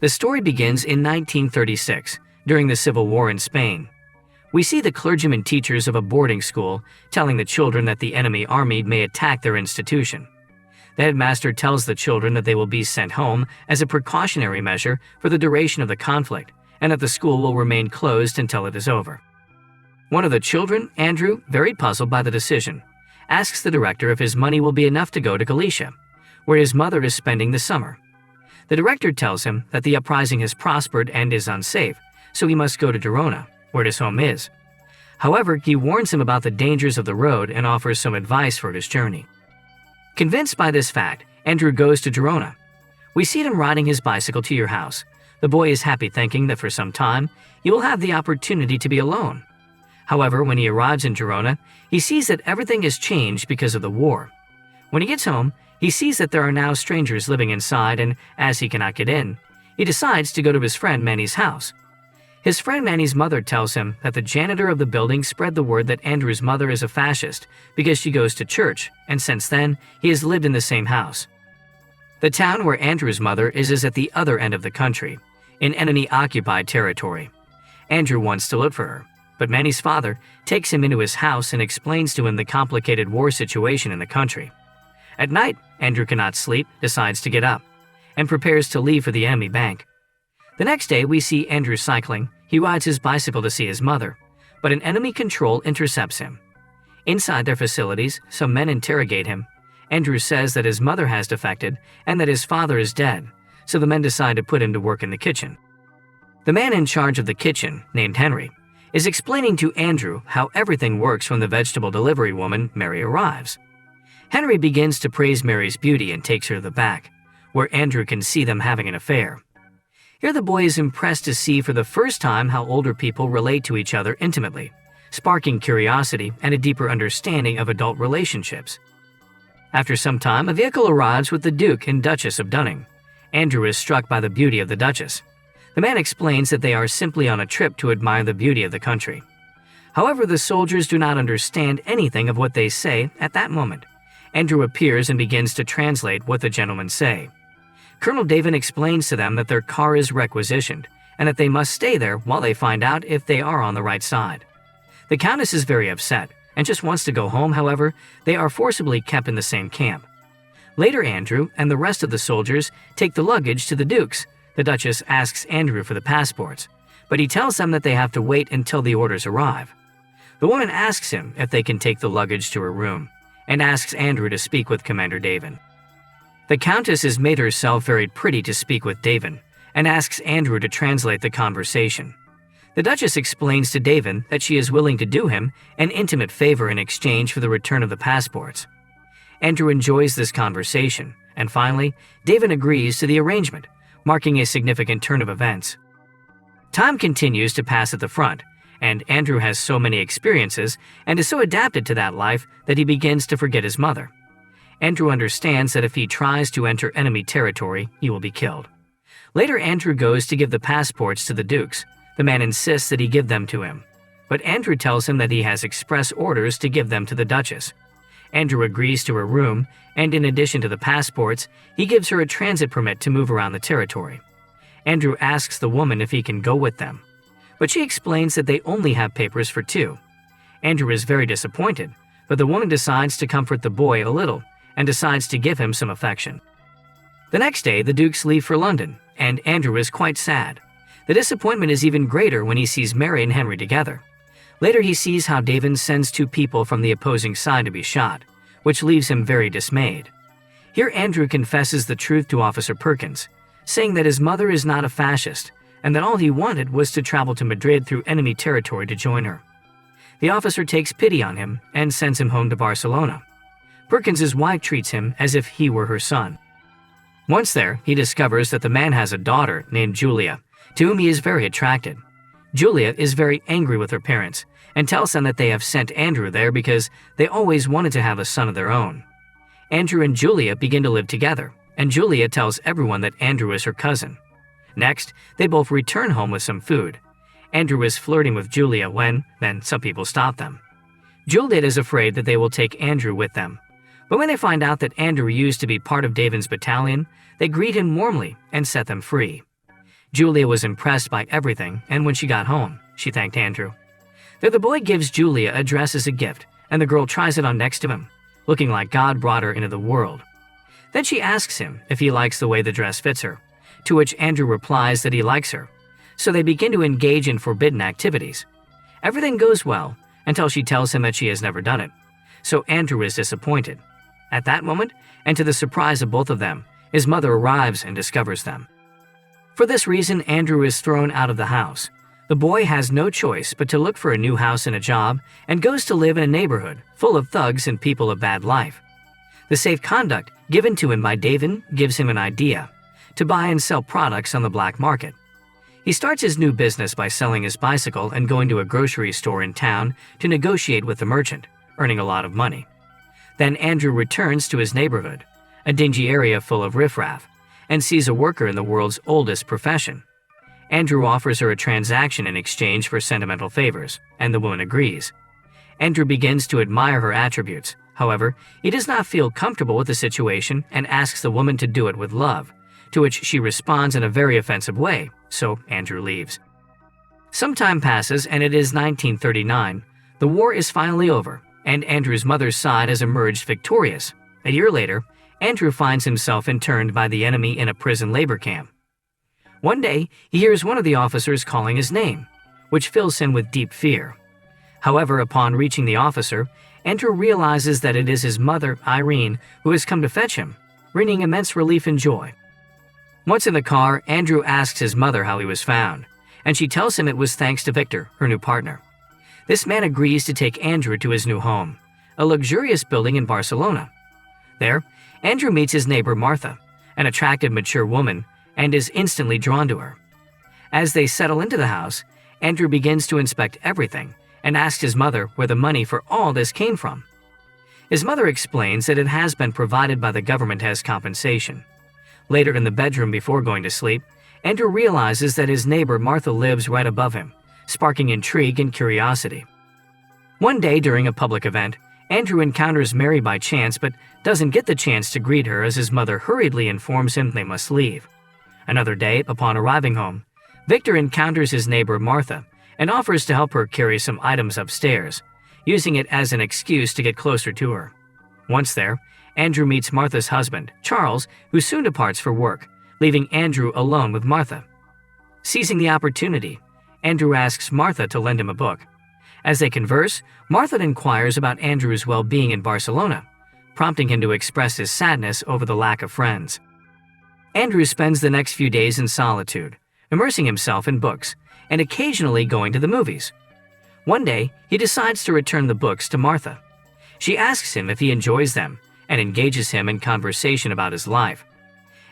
The story begins in 1936, during the Civil War in Spain. We see the clergyman teachers of a boarding school telling the children that the enemy army may attack their institution. The headmaster tells the children that they will be sent home as a precautionary measure for the duration of the conflict, and that the school will remain closed until it is over. One of the children, Andrew, very puzzled by the decision, asks the director if his money will be enough to go to Galicia, where his mother is spending the summer. The director tells him that the uprising has prospered and is unsafe, so he must go to Girona, where his home is. However, he warns him about the dangers of the road and offers some advice for his journey. Convinced by this fact, Andrew goes to Girona. We see him riding his bicycle to your house. The boy is happy, thinking that for some time, he will have the opportunity to be alone. However, when he arrives in Girona, he sees that everything has changed because of the war. When he gets home, he sees that there are now strangers living inside, and as he cannot get in, he decides to go to his friend Manny's house. His friend Manny's mother tells him that the janitor of the building spread the word that Andrew's mother is a fascist because she goes to church, and since then, he has lived in the same house. The town where Andrew's mother is at the other end of the country, in enemy-occupied territory. Andrew wants to look for her, but Manny's father takes him into his house and explains to him the complicated war situation in the country. At night, Andrew cannot sleep, decides to get up, and prepares to leave for the enemy bank. The next day, we see Andrew cycling. He rides his bicycle to see his mother, but an enemy control intercepts him. Inside their facilities, some men interrogate him. Andrew says that his mother has defected and that his father is dead, so the men decide to put him to work in the kitchen. The man in charge of the kitchen, named Henry, is explaining to Andrew how everything works when the vegetable delivery woman, Mary, arrives. Henry begins to praise Mary's beauty and takes her to the back, where Andrew can see them having an affair. Here the boy is impressed to see for the first time how older people relate to each other intimately, sparking curiosity and a deeper understanding of adult relationships. After some time, a vehicle arrives with the Duke and Duchess of Dunning. Andrew is struck by the beauty of the Duchess. The man explains that they are simply on a trip to admire the beauty of the country. However, the soldiers do not understand anything of what they say at that moment. Andrew appears and begins to translate what the gentlemen say. Colonel Davin explains to them that their car is requisitioned and that they must stay there while they find out if they are on the right side. The Countess is very upset and just wants to go home. However, they are forcibly kept in the same camp. Later, Andrew and the rest of the soldiers take the luggage to the Duke's. The Duchess asks Andrew for the passports, but he tells them that they have to wait until the orders arrive. The woman asks him if they can take the luggage to her room and asks Andrew to speak with Commander Davin. The Countess has made herself very pretty to speak with Davin and asks Andrew to translate the conversation. The Duchess explains to Davin that she is willing to do him an intimate favor in exchange for the return of the passports. Andrew enjoys this conversation, and finally, Davin agrees to the arrangement, marking a significant turn of events. Time continues to pass at the front, and Andrew has so many experiences and is so adapted to that life that he begins to forget his mother. Andrew understands that if he tries to enter enemy territory, he will be killed. Later, Andrew goes to give the passports to the Dukes. The man insists that he give them to him, but Andrew tells him that he has express orders to give them to the Duchess. Andrew agrees to her room, and in addition to the passports, he gives her a transit permit to move around the territory. Andrew asks the woman if he can go with them, but she explains that they only have papers for 2. Andrew is very disappointed, but the woman decides to comfort the boy a little and decides to give him some affection. The next day, the Dukes leave for London, and Andrew is quite sad. The disappointment is even greater when he sees Mary and Henry together. Later, he sees how Davin sends 2 people from the opposing side to be shot, which leaves him very dismayed. Here, Andrew confesses the truth to Officer Perkins, saying that his mother is not a fascist and that all he wanted was to travel to Madrid through enemy territory to join her. The officer takes pity on him and sends him home to Barcelona. Perkins's wife treats him as if he were her son. Once there, he discovers that the man has a daughter named Julia, to whom he is very attracted. Julia is very angry with her parents and tells them that they have sent Andrew there because they always wanted to have a son of their own. Andrew and Julia begin to live together, and Julia tells everyone that Andrew is her cousin. Next, they both return home with some food. Andrew is flirting with Julia when, then, some people stop them. Juliet is afraid that they will take Andrew with them. But when they find out that Andrew used to be part of Davin's battalion, they greet him warmly and set them free. Julia was impressed by everything, and when she got home, she thanked Andrew. There, the boy gives Julia a dress as a gift, and the girl tries it on next to him, looking like God brought her into the world. Then she asks him if he likes the way the dress fits her, to which Andrew replies that he likes her. So they begin to engage in forbidden activities. Everything goes well until she tells him that she has never done it. So Andrew is disappointed. At that moment, and to the surprise of both of them, his mother arrives and discovers them. For this reason, Andrew is thrown out of the house. The boy has no choice but to look for a new house and a job, and goes to live in a neighborhood full of thugs and people of bad life. The safe conduct given to him by David gives him an idea to buy and sell products on the black market. He starts his new business by selling his bicycle and going to a grocery store in town to negotiate with the merchant, earning a lot of money. Then Andrew returns to his neighborhood, a dingy area full of riffraff, and sees a worker in the world's oldest profession. Andrew offers her a transaction in exchange for sentimental favors, and the woman agrees. Andrew begins to admire her attributes. However, he does not feel comfortable with the situation and asks the woman to do it with love, to which she responds in a very offensive way, so Andrew leaves. Some time passes and it is 1939. The war is finally over, and Andrew's mother's side has emerged victorious. A year later, Andrew finds himself interned by the enemy in a prison labor camp. One day, he hears one of the officers calling his name, which fills him with deep fear. However, upon reaching the officer, Andrew realizes that it is his mother, Irene, who has come to fetch him, bringing immense relief and joy. Once in the car, Andrew asks his mother how he was found, and she tells him it was thanks to Victor, her new partner. This man agrees to take Andrew to his new home, a luxurious building in Barcelona. There, Andrew meets his neighbor Martha, an attractive, mature woman, and is instantly drawn to her. As they settle into the house, Andrew begins to inspect everything and asks his mother where the money for all this came from. His mother explains that it has been provided by the government as compensation. Later in the bedroom before going to sleep, Andrew realizes that his neighbor Martha lives right above him, sparking intrigue and curiosity. One day during a public event, Andrew encounters Mary by chance but doesn't get the chance to greet her as his mother hurriedly informs him they must leave. Another day, upon arriving home, Victor encounters his neighbor Martha and offers to help her carry some items upstairs, using it as an excuse to get closer to her. Once there, Andrew meets Martha's husband, Charles, who soon departs for work, leaving Andrew alone with Martha. Seizing the opportunity, Andrew asks Martha to lend him a book. As they converse, Martha inquires about Andrew's well-being in Barcelona, prompting him to express his sadness over the lack of friends. Andrew spends the next few days in solitude, immersing himself in books, and occasionally going to the movies. One day, he decides to return the books to Martha. She asks him if he enjoys them and engages him in conversation about his life.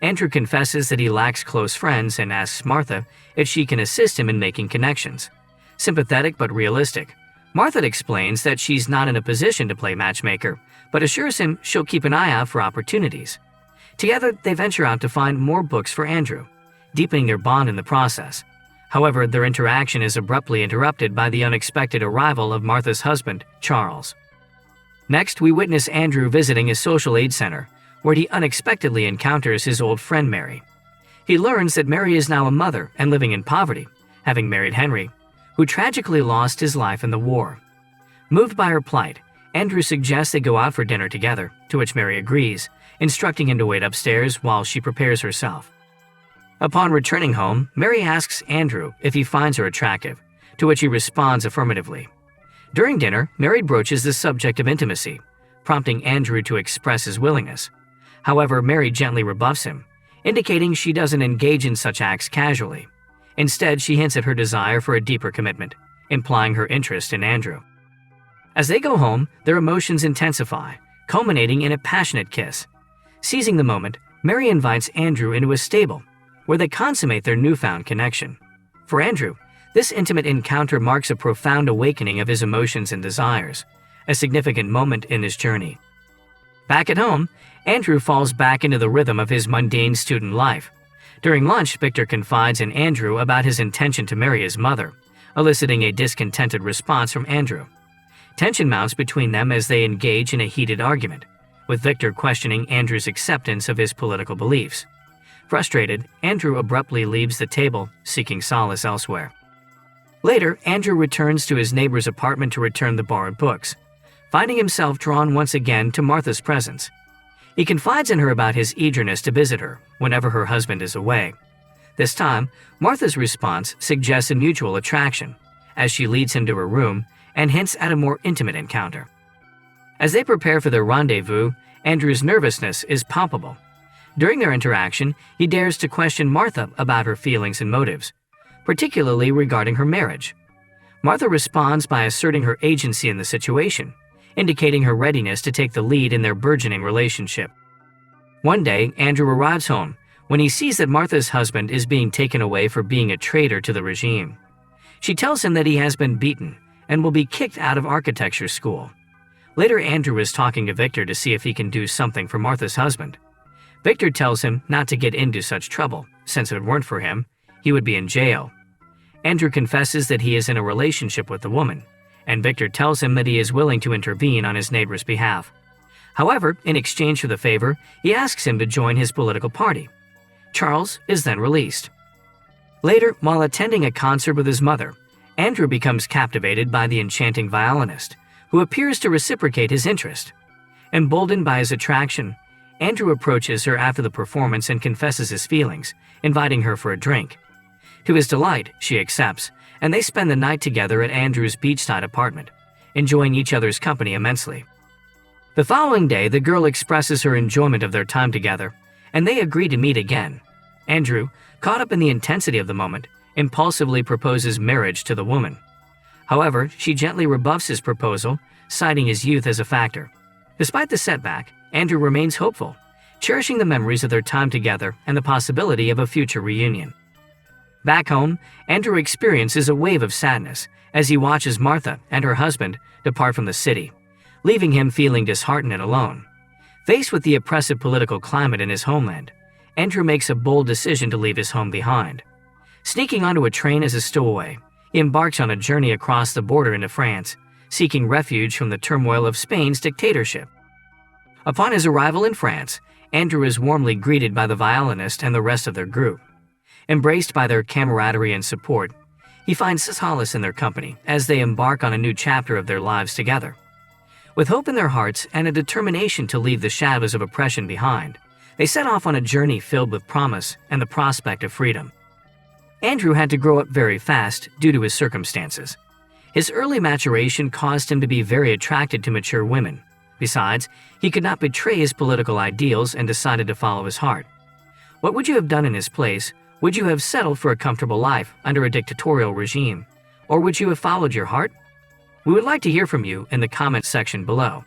Andrew confesses that he lacks close friends and asks Martha if she can assist him in making connections. Sympathetic but realistic, Martha explains that she's not in a position to play matchmaker, but assures him she'll keep an eye out for opportunities. Together, they venture out to find more books for Andrew, deepening their bond in the process. However, their interaction is abruptly interrupted by the unexpected arrival of Martha's husband, Charles. Next, we witness Andrew visiting a social aid center, where he unexpectedly encounters his old friend Mary. He learns that Mary is now a mother and living in poverty, having married Henry, who tragically lost his life in the war. Moved by her plight, Andrew suggests they go out for dinner together, to which Mary agrees, instructing him to wait upstairs while she prepares herself. Upon returning home, Mary asks Andrew if he finds her attractive, to which he responds affirmatively. During dinner, Mary broaches the subject of intimacy, prompting Andrew to express his willingness. However, Mary gently rebuffs him, indicating she doesn't engage in such acts casually. Instead, she hints at her desire for a deeper commitment, implying her interest in Andrew. As they go home, their emotions intensify, culminating in a passionate kiss. Seizing the moment, Mary invites Andrew into a stable, where they consummate their newfound connection. For Andrew, this intimate encounter marks a profound awakening of his emotions and desires, a significant moment in his journey. Back at home, Andrew falls back into the rhythm of his mundane student life. During lunch, Victor confides in Andrew about his intention to marry his mother, eliciting a discontented response from Andrew. Tension mounts between them as they engage in a heated argument, with Victor questioning Andrew's acceptance of his political beliefs. Frustrated, Andrew abruptly leaves the table, seeking solace elsewhere. Later, Andrew returns to his neighbor's apartment to return the borrowed books, finding himself drawn once again to Martha's presence. He confides in her about his eagerness to visit her whenever her husband is away. This time, Martha's response suggests a mutual attraction, as she leads him to her room and hints at a more intimate encounter. As they prepare for their rendezvous, Andrew's nervousness is palpable. During their interaction, he dares to question Martha about her feelings and motives, particularly regarding her marriage. Martha responds by asserting her agency in the situation, indicating her readiness to take the lead in their burgeoning relationship. One day, Andrew arrives home when he sees that Martha's husband is being taken away for being a traitor to the regime. She tells him that he has been beaten and will be kicked out of architecture school. Later, Andrew is talking to Victor to see if he can do something for Martha's husband. Victor tells him not to get into such trouble, since if it weren't for him, he would be in jail. Andrew confesses that he is in a relationship with the woman, and Victor tells him that he is willing to intervene on his neighbor's behalf. However, in exchange for the favor, he asks him to join his political party. Charles is then released. Later, while attending a concert with his mother, Andrew becomes captivated by the enchanting violinist, who appears to reciprocate his interest. Emboldened by his attraction, Andrew approaches her after the performance and confesses his feelings, inviting her for a drink. To his delight, she accepts, and they spend the night together at Andrew's beachside apartment, enjoying each other's company immensely. The following day, the girl expresses her enjoyment of their time together, and they agree to meet again. Andrew, caught up in the intensity of the moment, impulsively proposes marriage to the woman. However, she gently rebuffs his proposal, citing his youth as a factor. Despite the setback, Andrew remains hopeful, cherishing the memories of their time together and the possibility of a future reunion. Back home, Andrew experiences a wave of sadness as he watches Martha and her husband depart from the city, leaving him feeling disheartened and alone. Faced with the oppressive political climate in his homeland, Andrew makes a bold decision to leave his home behind. Sneaking onto a train as a stowaway, he embarks on a journey across the border into France, seeking refuge from the turmoil of Spain's dictatorship. Upon his arrival in France, Andrew is warmly greeted by the violinist and the rest of their group. Embraced by their camaraderie and support, he finds solace in their company as they embark on a new chapter of their lives together. With hope in their hearts and a determination to leave the shadows of oppression behind, they set off on a journey filled with promise and the prospect of freedom. Andrew had to grow up very fast due to his circumstances. His early maturation caused him to be very attracted to mature women. Besides, he could not betray his political ideals and decided to follow his heart. What would you have done in his place? Would you have settled for a comfortable life under a dictatorial regime? Or would you have followed your heart? We would like to hear from you in the comments section below.